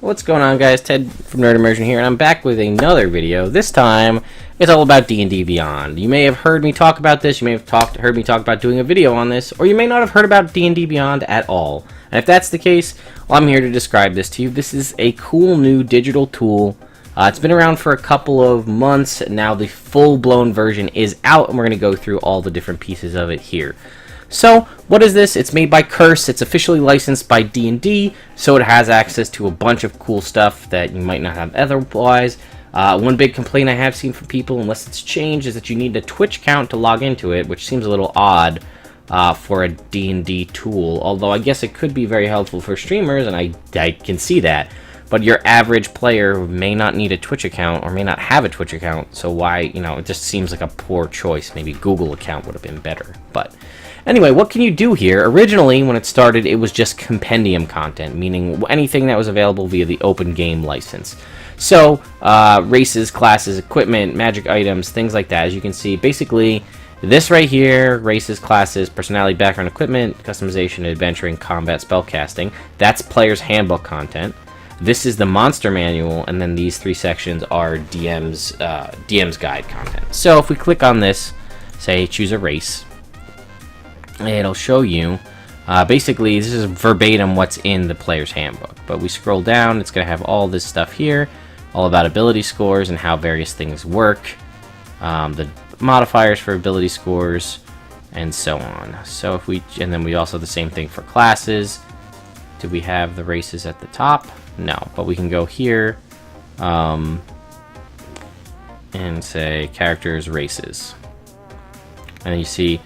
What's going on, guys? Ted from Nerd Immersion here, and I'm back with another video. This time, it's all about D&D Beyond. You may have heard me talk about this, you may have heard me talk about doing a video on this, or you may not have heard about D&D Beyond at all. And if that's the case, well, I'm here to describe this to you. This is a cool new digital tool. It's been around for a couple of months. Now the full-blown version is out, and we're going to go through all the different pieces of it here. So, what is this? It's made by Curse. It's officially licensed by D&D, so it has access to a bunch of cool stuff that you might not have otherwise. One big complaint I have seen from people, unless it's changed, is that you need a Twitch account to log into it, which seems a little odd for a D&D tool. Although I guess it could be very helpful for streamers, and I can see that. But your average player may not need a Twitch account, or may not have a Twitch account, so why, it just seems like a poor choice. Maybe Google account would have been better, but... Anyway, what can you do here? Originally, when it started, it was just compendium content, meaning anything that was available via the open game license. So, races, classes, equipment, magic items, things like that. As you can see, basically, this right here, races, classes, personality, background, equipment, customization, adventuring, combat, spellcasting, that's player's handbook content. This is the monster manual, and then these three sections are DM's guide content. So, if we click on this, say, choose a race, it'll show you basically this is verbatim what's in the player's handbook, but we scroll down, it's going to have all this stuff here, all about ability scores and how various things work, the modifiers for ability scores, and so on. So if we, and then we also have the same thing for classes. Do we have the races at the top? No, but we can go here and say characters, races, and you see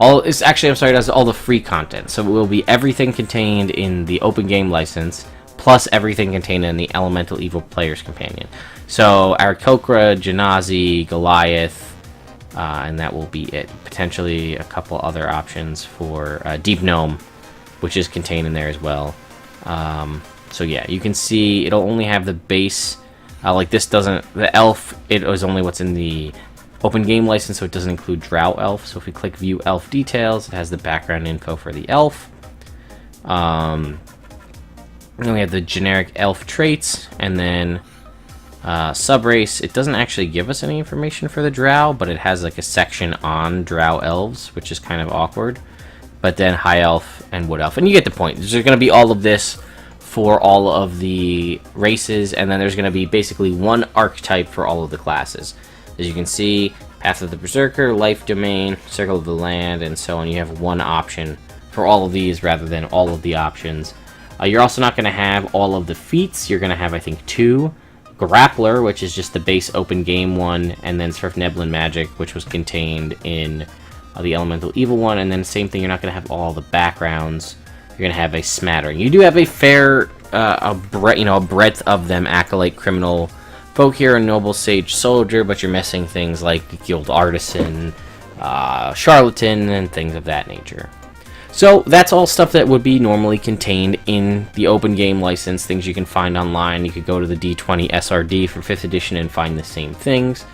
it's actually, I'm sorry, it has all the free content. So it will be everything contained in the open game license, plus everything contained in the Elemental Evil Player's Companion. So Aarakocra, Genasi, Goliath, and that will be it. Potentially a couple other options for Deep Gnome, which is contained in there as well. So yeah, you can see it'll only have the base. Like this doesn't, the elf, it was only what's in the open game license, so it doesn't include Drow Elf. So if we click View Elf Details, it has the background info for the elf. And then we have the generic elf traits, and then subrace. It doesn't actually give us any information for the Drow, but it has like a section on Drow Elves, which is kind of awkward. But then High Elf and Wood Elf, and you get the point. There's going to be all of this for all of the races, and then there's going to be basically one archetype for all of the classes. As you can see, Path of the Berserker, Life Domain, Circle of the Land, and so on. You have one option for all of these rather than all of the options. You're also not going to have all of the feats. You're going to have, I think, 2. Grappler, which is just the base open game one, and then Surf Neblin Magic, which was contained in the Elemental Evil one, and then same thing, you're not going to have all the backgrounds. You're going to have a smattering. You do have a fair, a breadth of them: Acolyte, Criminal, Folk Hero, Noble, Sage, Soldier, but you're missing things like Guild Artisan, Charlatan, and things of that nature. So that's all stuff that would be normally contained in the open game license, things you can find online. You could go to the D20 SRD for 5th edition and find the same things.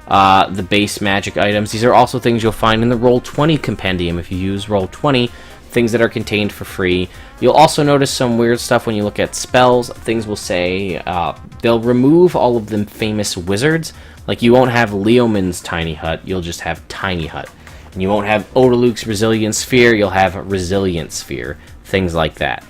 The base magic items, these are also things you'll find in the Roll20 compendium if you use Roll20, things that are contained for free. You'll also notice some weird stuff when you look at spells. Things will say they'll remove all of the famous wizards. Like you won't have Leomund's Tiny Hut, you'll just have Tiny Hut. And you won't have Odaluk's Resilient Sphere, you'll have Resilient Sphere. Things like that.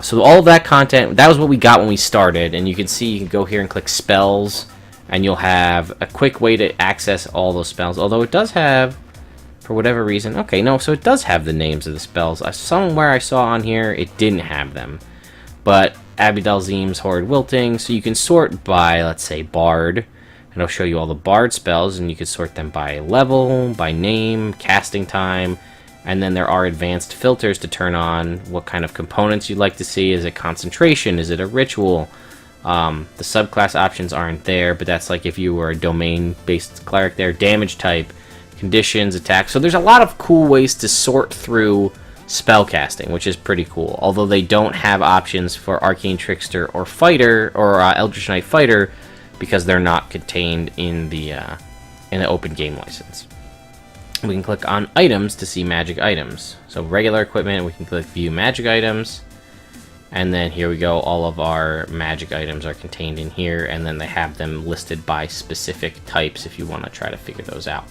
So all of that content, that was what we got when we started. And you can see, you can go here and click spells, and you'll have a quick way to access all those spells. Although it does have, for whatever reason, okay, no, so it does have the names of the spells. Somewhere I saw on here, it didn't have them. But Abidalzim's Horrid Wilting, so you can sort by, let's say, Bard, and it'll show you all the Bard spells, and you can sort them by level, by name, casting time, and then there are advanced filters to turn on what kind of components you'd like to see. Is it concentration? Is it a ritual? The subclass options aren't there, but that's like if you were a domain-based cleric there. Damage type, conditions, attacks. So there's a lot of cool ways to sort through spellcasting, which is pretty cool. Although they don't have options for Arcane Trickster or Fighter or Eldritch Knight Fighter because they're not contained in the open game license. We can click on items to see magic items. So regular equipment, we can click view magic items, And then here we go, all of our magic items are contained in here, and then they have them listed by specific types if you want to try to figure those out.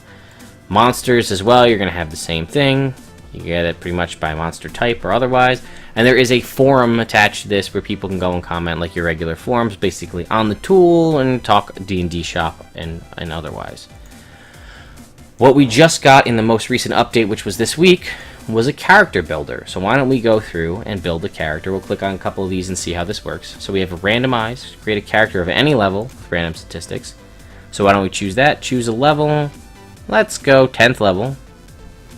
Monsters as well, you're going to have the same thing. You get it pretty much by monster type or otherwise. And there is a forum attached to this where people can go and comment like your regular forums, basically on the tool, and talk D&D shop and otherwise. What we just got in the most recent update, which was this week, was a character builder. So why don't we go through and build a character. We'll click on a couple of these and see how this works. So we have a randomized, create a character of any level with random statistics. So why don't we choose that, choose a level, let's go 10th level,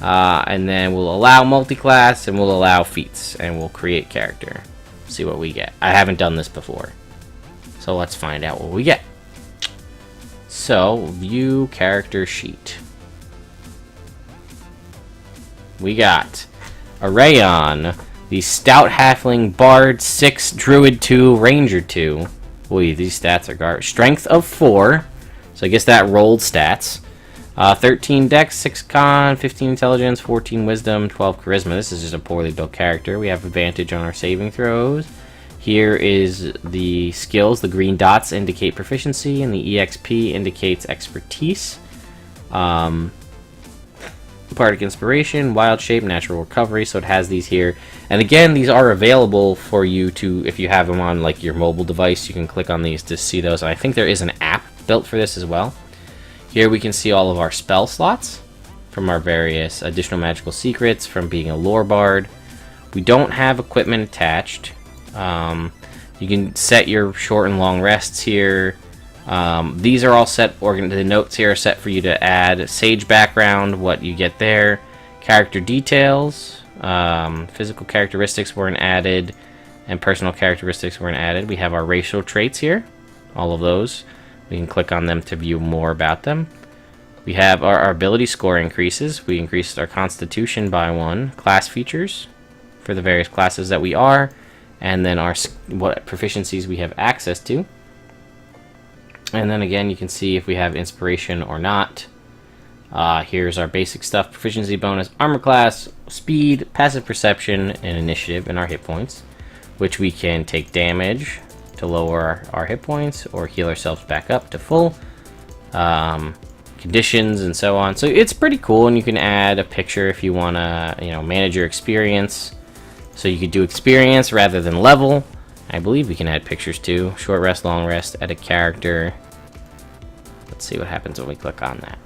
and then we'll allow multi-class and we'll allow feats, and we'll create character. See what we get. I haven't done this before, so let's find out what we get. So view character sheet. We got a Rayon, the Stout Halfling, Bard 6, Druid 2, Ranger 2. Boy, these stats are garbage. Strength of 4, so I guess that rolled stats. 13 Dex, 6 Con, 15 Intelligence, 14 Wisdom, 12 Charisma. This is just a poorly built character. We have advantage on our saving throws. Here is the skills. The green dots indicate proficiency, and the EXP indicates expertise. Bardic Inspiration, Wild Shape, Natural Recovery, so it has these here. And again, these are available for you to, if you have them on like your mobile device, you can click on these to see those. And I think there is an app built for this as well. Here we can see all of our spell slots from our various additional magical secrets from being a lore bard. We don't have equipment attached. You can set your short and long rests here. These are all set, the notes here are set for you to add sage background, what you get there, character details, physical characteristics weren't added, and personal characteristics weren't added. We have our racial traits here, all of those. We can click on them to view more about them. We have our ability score increases. We increased our constitution by 1, class features for the various classes that we are, and then our what proficiencies we have access to. And then again, you can see if we have inspiration or not. Here's our basic stuff: proficiency bonus, armor class, speed, passive perception, and initiative, and our hit points, which we can take damage to lower our hit points or heal ourselves back up to full. Conditions and so on. So it's pretty cool, and you can add a picture if you want to, manage your experience. So you could do experience rather than level. I believe we can add pictures too. Short rest, long rest, edit character. Let's see what happens when we click on that.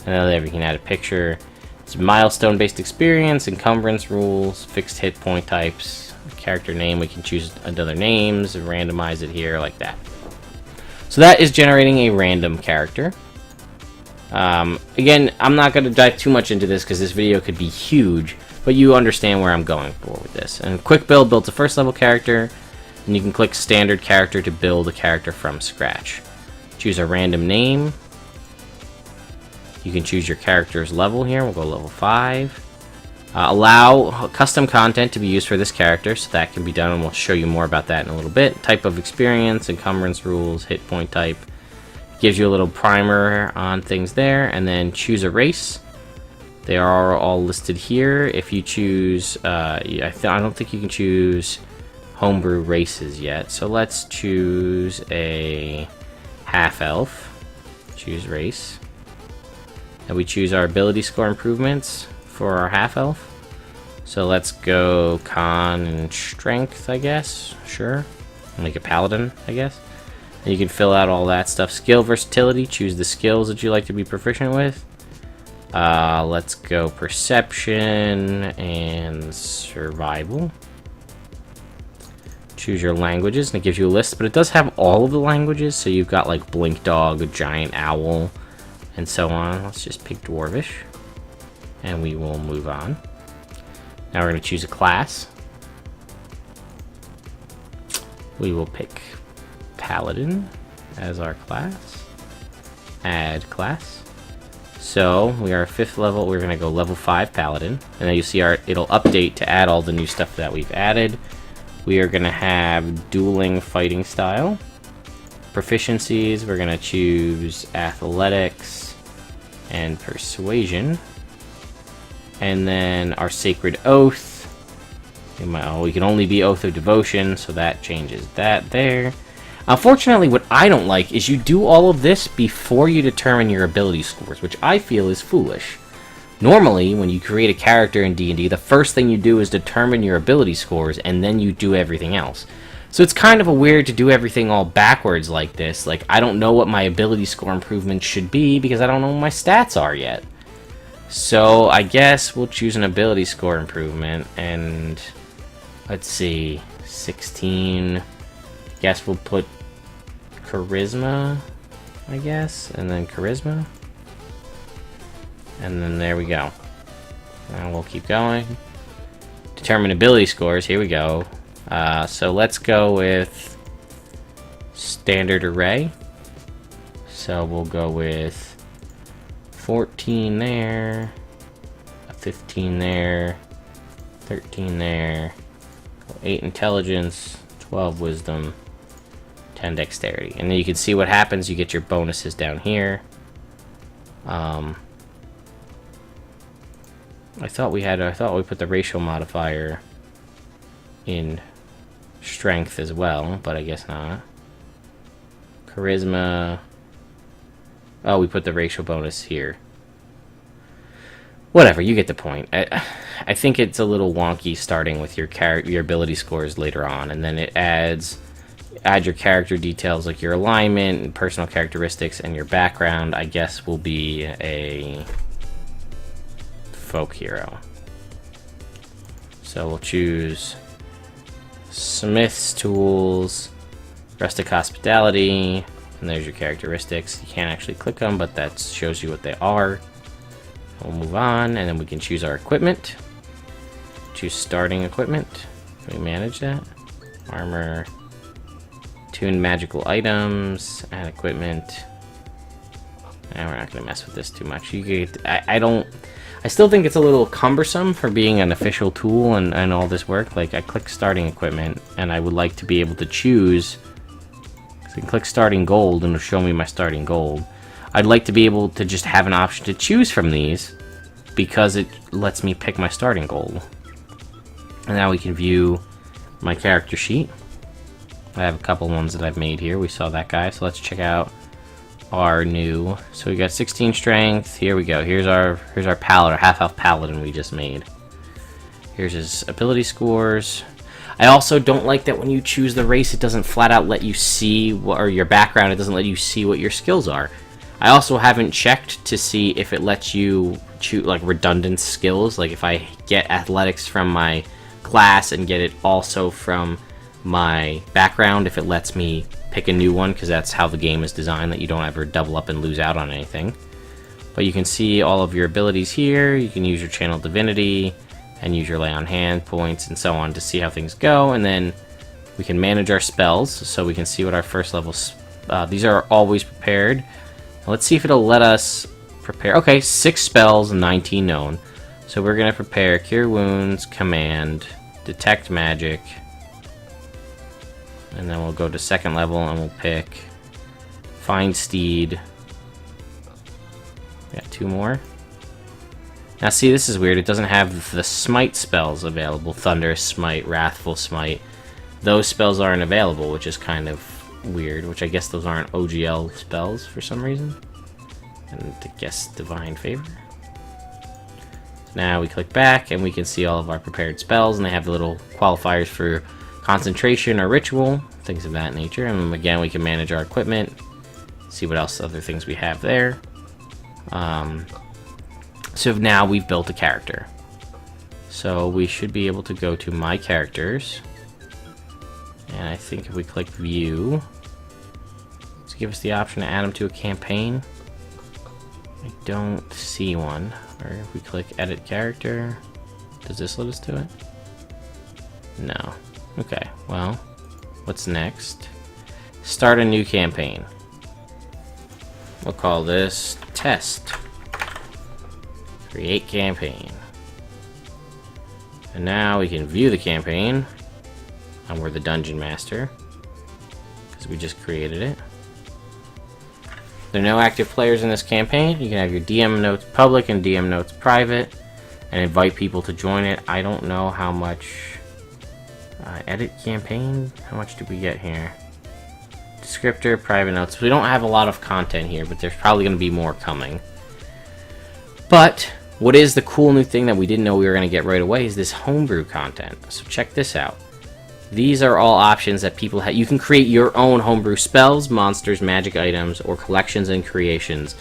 And then there we can add a picture. It's milestone-based experience, encumbrance rules, fixed hit point types, character name. We can choose other names and randomize it here like that. So that is generating a random character. Again, I'm not going to dive too much into this because this video could be huge, but you understand where I'm going for with this. And quick build builds a first level character, and you can click standard character to build a character from scratch. Choose a random name. You can choose your character's level here. We'll go level 5. Allow custom content to be used for this character, so that can be done, and we'll show you more about that in a little bit. Type of experience, encumbrance rules, hit point type. Gives you a little primer on things there, and then choose a race. They are all listed here. If you choose, I don't think you can choose homebrew races yet, so let's choose a half-elf. Choose race. And we choose our ability score improvements for our half-elf. So let's go con and strength, I guess. Sure. Make a paladin, I guess. And you can fill out all that stuff. Skill versatility. Choose the skills that you like to be proficient with. Let's go perception and survival. Choose your languages, and it gives you a list, but it does have all of the languages. So you've got like blink dog, giant owl, and so on. Let's just pick dwarvish, and we will move on. Now we're going to choose a class. We will pick paladin as our class. Add class. So we are 5th level. We're going to go level 5 paladin, and then you see it'll update to add all the new stuff that we've added. We are going to have dueling fighting style. Proficiencies, we're going to choose athletics and persuasion. And then our sacred oath We can only be Oath of Devotion, so that changes that there. Unfortunately, what I don't like is you do all of this before you determine your ability scores, which I feel is foolish. Normally, when you create a character in D&D, the first thing you do is determine your ability scores, and then you do everything else. So it's kind of weird to do everything all backwards like this. Like, I don't know what my ability score improvements should be because I don't know what my stats are yet. So I guess we'll choose an ability score improvement, and let's see, 16. Guess we'll put charisma, I guess, and then charisma. And then there we go. Now we'll keep going. Determine ability scores, here we go. So let's go with standard array. So we'll go with 14 there, a 15 there, 13 there, 8 intelligence, 12 wisdom, 10 dexterity. And then you can see what happens. You get your bonuses down here. I thought we put the racial modifier in strength as well, but I guess not. Charisma. Oh, we put the racial bonus here. Whatever, you get the point. I think it's a little wonky starting with your ability scores later on, and then it add your character details like your alignment and personal characteristics, and your background, I guess, will be a folk hero. So we'll choose Smith's Tools, Rustic Hospitality, and there's your characteristics. You can't actually click them, but that shows you what they are. We'll move on, and then we can choose our equipment. Choose starting equipment. Can we manage that? Armor, tune magical items, add equipment. And we're not going to mess with this too much. I still think it's a little cumbersome for being an official tool and all this work. Like, I click starting equipment, and I would like to be able to choose. So I can click starting gold, and it'll show me my starting gold. I'd like to be able to just have an option to choose from these, because it lets me pick my starting gold. And now we can view my character sheet. I have a couple ones that I've made here. We saw that guy, so let's check out our new. So we got 16 strength. Here we go. Here's our paladin, our half-elf paladin we just made. Here's his ability scores. I also don't like that when you choose the race, it doesn't flat out let you see or your background. It doesn't let you see what your skills are. I also haven't checked to see if it lets you choose like redundant skills. Like if I get athletics from my class and get it also from my background, if it lets me pick a new one, because that's how the game is designed, that you don't ever double up and lose out on anything. But you can see all of your abilities here. You can use your channel divinity and use your lay on hand points and so on to see how things go. And then we can manage our spells, so we can see what our first level these are always prepared. Let's see if it'll let us prepare. Okay, 6 spells and 19 known. So we're gonna prepare Cure Wounds, Command, Detect Magic, and then we'll go to second level and we'll pick Find Steed. We got 2 more. Now see, this is weird. It doesn't have the smite spells available. Thunderous Smite, Wrathful Smite. Those spells aren't available, which is kind of weird, which I guess those aren't OGL spells for some reason. And I guess Divine Favor. Now we click back and we can see all of our prepared spells, and they have the little qualifiers for concentration or ritual, things of that nature. And again, we can manage our equipment, see what else other things we have there. So now we've built a character. So we should be able to go to My Characters, and I think if we click View, let's give us the option to add them to a campaign. I don't see one. Or if we click Edit Character, does this let us do it? No. Okay, well, what's next? Start a new campaign. We'll call this Test. Create campaign. And now we can view the campaign. And we're the Dungeon Master, because we just created it. There are no active players in this campaign. You can have your DM notes public and DM notes private, and invite people to join it. I don't know how much Edit campaign. How much do we get here? Descriptor, private notes. We don't have a lot of content here, but there's probably going to be more coming. But what is the cool new thing that we didn't know we were going to get right away is this homebrew content. So check this out. These are all options that people have. You can create your own homebrew spells, monsters, magic items, or collections and creations.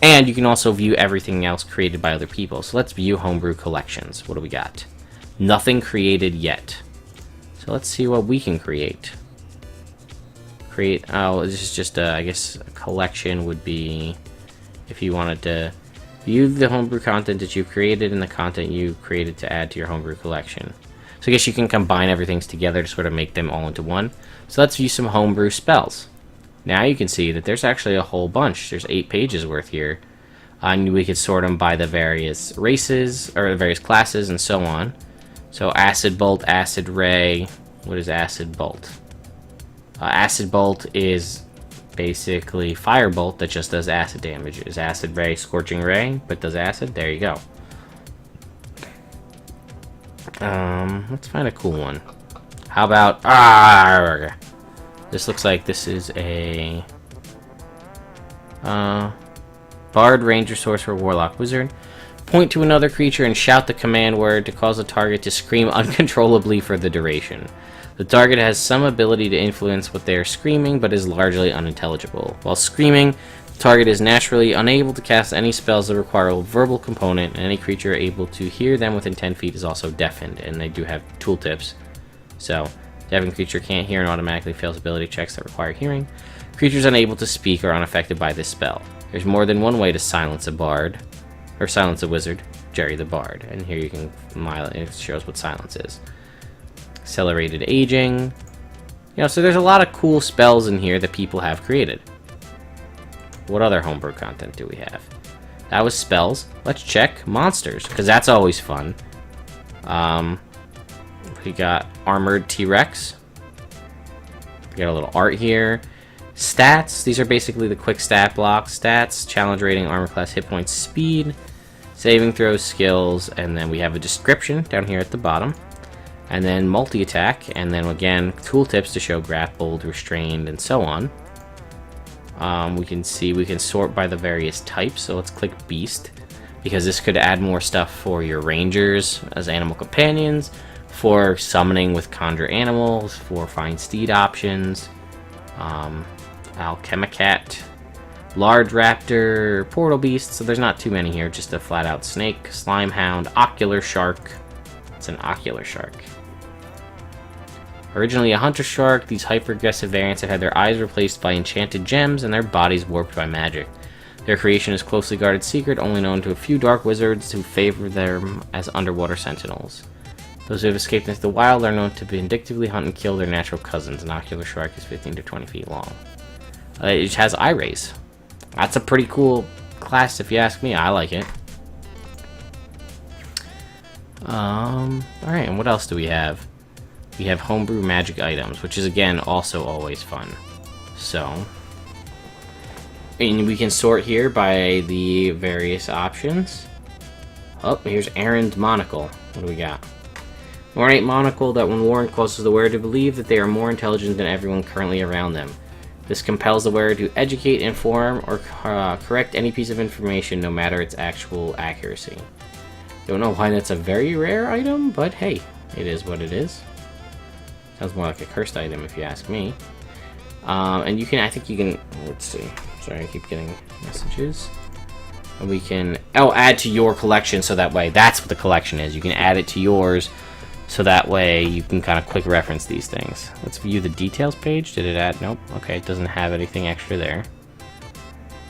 And you can also view everything else created by other people. So let's view homebrew collections. What do we got? Nothing created yet. So let's see what we can create. Oh, this is just I guess a collection would be if you wanted to view the homebrew content that you've created and the content you created to add to your homebrew collection. So I guess you can combine everything together to sort of make them all into one. So let's view some homebrew spells. Now you can see that there's actually a whole bunch. There's 8 pages worth here. And we could sort them by the various races, or the various classes, and so on. So Acid Bolt, Acid Ray. What is Acid Bolt? Acid Bolt is basically Firebolt that just does acid damage. Is Acid Ray Scorching Ray, but does acid? There you go. Let's find a cool one. How about... This looks like this is a... Bard, Ranger, Sorcerer, Warlock, Wizard. Point to another creature and shout the command word to cause the target to scream uncontrollably for the duration. The target has some ability to influence what they are screaming, but is largely unintelligible. While screaming, the target is naturally unable to cast any spells that require a verbal component, and any creature able to hear them within 10 feet is also deafened, and they do have tooltips. So, deafened creature can't hear and automatically fails ability checks that require hearing. Creatures unable to speak are unaffected by this spell. There's more than one way to silence a bard, or silence a wizard, Jerry the Bard, and here you can, it shows what silence is. Accelerated aging. You know, so there's a lot of cool spells in here that people have created. What other homebrew content do we have? That was spells. Let's check monsters, because that's always fun. We got Armored T-Rex. We got a little art here. Stats. These are basically the quick stat blocks. Stats, challenge rating, armor class, hit points, speed, saving throws, skills, and then we have a description down here at the bottom. And then multi-attack, and then again, tooltips to show grappled, restrained, and so on. We can see we can sort by the various types, so let's click Beast, because this could add more stuff for your rangers as animal companions, for summoning with conjure animals, for find steed options, Alchemicat, large raptor, portal beast, so there's not too many here, just a flat out snake, slime hound, ocular shark. It's an ocular shark. Originally a hunter shark, these hyper-aggressive variants have had their eyes replaced by enchanted gems and their bodies warped by magic. Their creation is a closely guarded secret, only known to a few dark wizards who favor them as underwater sentinels. Those who have escaped into the wild are known to vindictively hunt and kill their natural cousins. An ocular shark is 15 to 20 feet long. It has eye rays. That's a pretty cool class if you ask me. I like it. Alright, and what else do we have? We have homebrew magic items, which is again also always fun. So, and we can sort here by the various options. Oh, here's Aaron's monocle. What do we got? Ornate monocle that when worn causes the wearer to believe that they are more intelligent than everyone currently around them. This compels the wearer to educate, inform, or correct any piece of information, no matter its actual accuracy. Don't know why that's a very rare item, but hey, it is what it is. Sounds more like a cursed item if you ask me. And you can, I think you can, let's see. Sorry, I keep getting messages. And we can, add to your collection so that way, that's what the collection is. You can add it to yours so that way you can kind of quick reference these things. Let's view the details page. Did it add? Nope. Okay, it doesn't have anything extra there.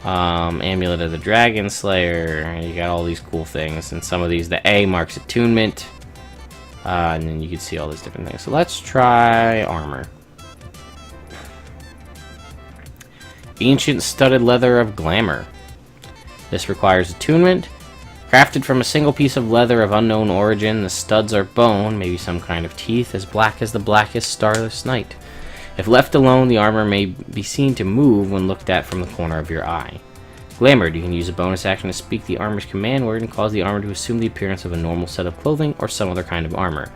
Amulet of the Dragon Slayer. You got all these cool things. And some of these, the A marks attunement. And then you can see all these different things. So let's try armor. Ancient studded leather of glamour. This requires attunement. Crafted from a single piece of leather of unknown origin, the studs are bone, maybe some kind of teeth, as black as the blackest starless night. If left alone, the armor may be seen to move when looked at from the corner of your eye. Glamored, you can use a bonus action to speak the armor's command word and cause the armor to assume the appearance of a normal set of clothing or some other kind of armor.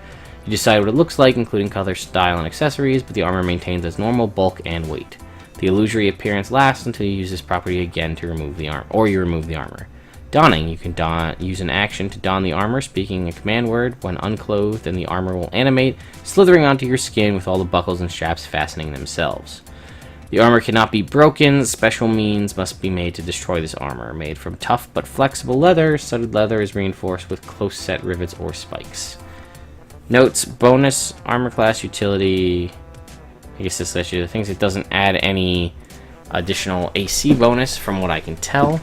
You decide what it looks like, including color, style, and accessories, but the armor maintains its normal bulk and weight. The illusory appearance lasts until you use this property again to remove the armor, or you remove the armor. Donning. You can use an action to don the armor, speaking a command word. When unclothed, and the armor will animate, slithering onto your skin with all the buckles and straps fastening themselves. The armor cannot be broken. Special means must be made to destroy this armor. Made from tough but flexible leather, studded leather is reinforced with close-set rivets or spikes. Notes: bonus armor class utility. I guess this lets you the things. It doesn't add any additional AC bonus from what I can tell.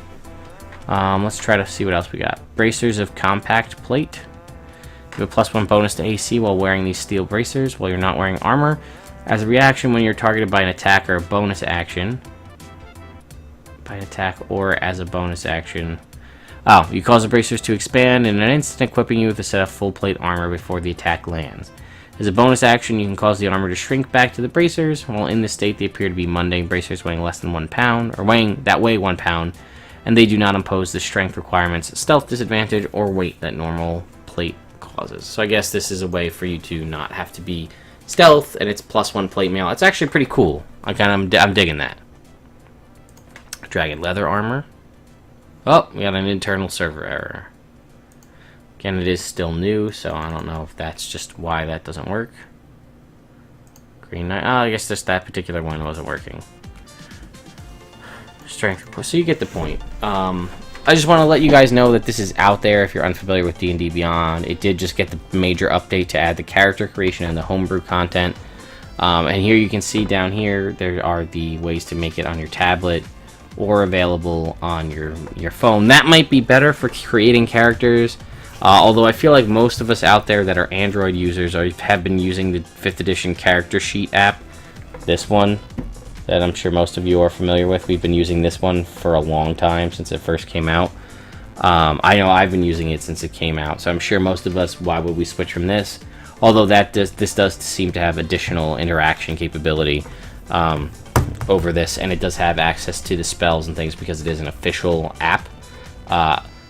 Let's try to see what else we got. Bracers of compact plate. You have a +1 bonus to AC while wearing these steel bracers while you're not wearing armor. As a reaction when you're targeted by an attack or a bonus action. By an attack or as a bonus action. Oh, you cause the bracers to expand in an instant, equipping you with a set of full plate armor before the attack lands. As a bonus action, you can cause the armor to shrink back to the bracers. While in this state, they appear to be mundane bracers weighing less than 1 pound, or weigh 1 pound, and they do not impose the strength requirements, stealth disadvantage, or weight that normal plate causes. So I guess this is a way for you to not have to be stealth, and it's +1 plate mail. It's actually pretty cool. I'm digging that. Dragon leather armor. Oh, we got an internal server error. Again, it is still new, so I don't know if that's just why that doesn't work. Green Knight. Oh, I guess just that particular one wasn't working. Strength. So you get the point. I just want to let you guys know that this is out there if you're unfamiliar with D&D Beyond. It did just get the major update to add the character creation and the homebrew content. And here you can see down here, there are the ways to make it on your tablet or available on your phone. That might be better for creating characters. Although I feel like most of us out there that are Android users have been using the 5th edition character sheet app. This one that I'm sure most of you are familiar with. We've been using this one for a long time, since it first came out. I know I've been using it since it came out, so I'm sure most of us, why would we switch from this? Although this does seem to have additional interaction capability over this, and it does have access to the spells and things because it is an official app.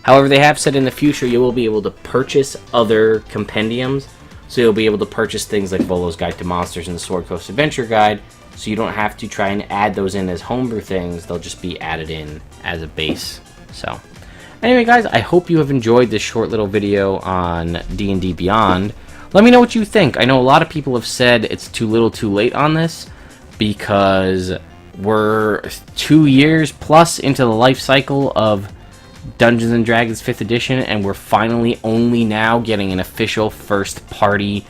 However, they have said in the future you will be able to purchase other compendiums, so you'll be able to purchase things like Volo's Guide to Monsters and the Sword Coast Adventure Guide, so you don't have to try and add those in as homebrew things. They'll just be added in as a base. So anyway, guys, I hope you have enjoyed this short little video on D&D Beyond. Let me know what you think. I know a lot of people have said it's too little too late on this because we're 2 years plus into the life cycle of Dungeons and Dragons 5th edition, and we're finally only now getting an official first party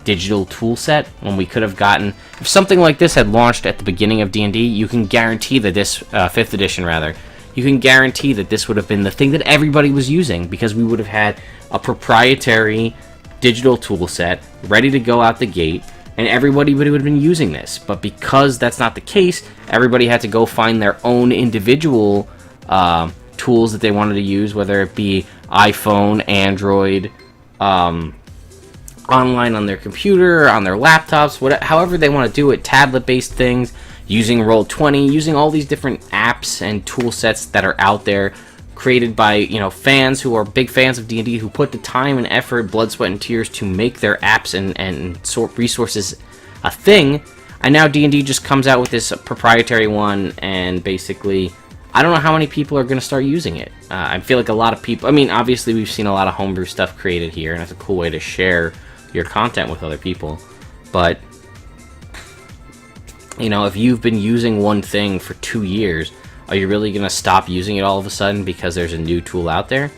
digital tool set, when we could have gotten, if something like this had launched at the beginning of D&D, you can guarantee that this 5th edition rather, you can guarantee that this would have been the thing that everybody was using, because we would have had a proprietary digital tool set ready to go out the gate, and everybody would have been using this. But because that's not the case, everybody had to go find their own individual tools that they wanted to use, whether it be iPhone, Android, online on their computer, on their laptops, however they want to do it, tablet-based things, using Roll20, using all these different apps and tool sets that are out there, created by, fans who are big fans of D&D, who put the time and effort, blood, sweat, and tears to make their apps and sort resources a thing. And now D&D just comes out with this proprietary one, and basically, I don't know how many people are going to start using it. I feel like a lot of people, obviously we've seen a lot of homebrew stuff created here, and it's a cool way to share your content with other people, but if you've been using one thing for 2 years, are you really going to stop using it all of a sudden because there's a new tool out there?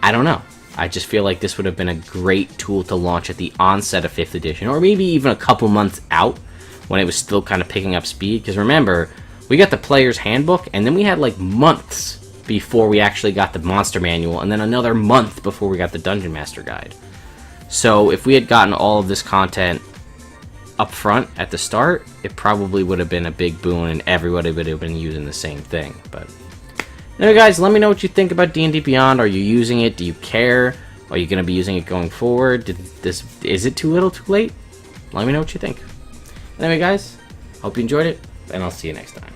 I don't know. I just feel like this would have been a great tool to launch at the onset of 5th edition, or maybe even a couple months out when it was still kind of picking up speed, because remember, we got the player's handbook, and then we had like months before we actually got the monster manual, and then another month before we got the Dungeon Master Guide. So if we had gotten all of this content up front at the start, it probably would have been a big boon and everybody would have been using the same thing. But anyway, guys, let me know what you think about D&D Beyond. Are you using it? Do you care? Are you going to be using it going forward? Is it too little too late? Let me know what you think. Anyway, guys, hope you enjoyed it, and I'll see you next time.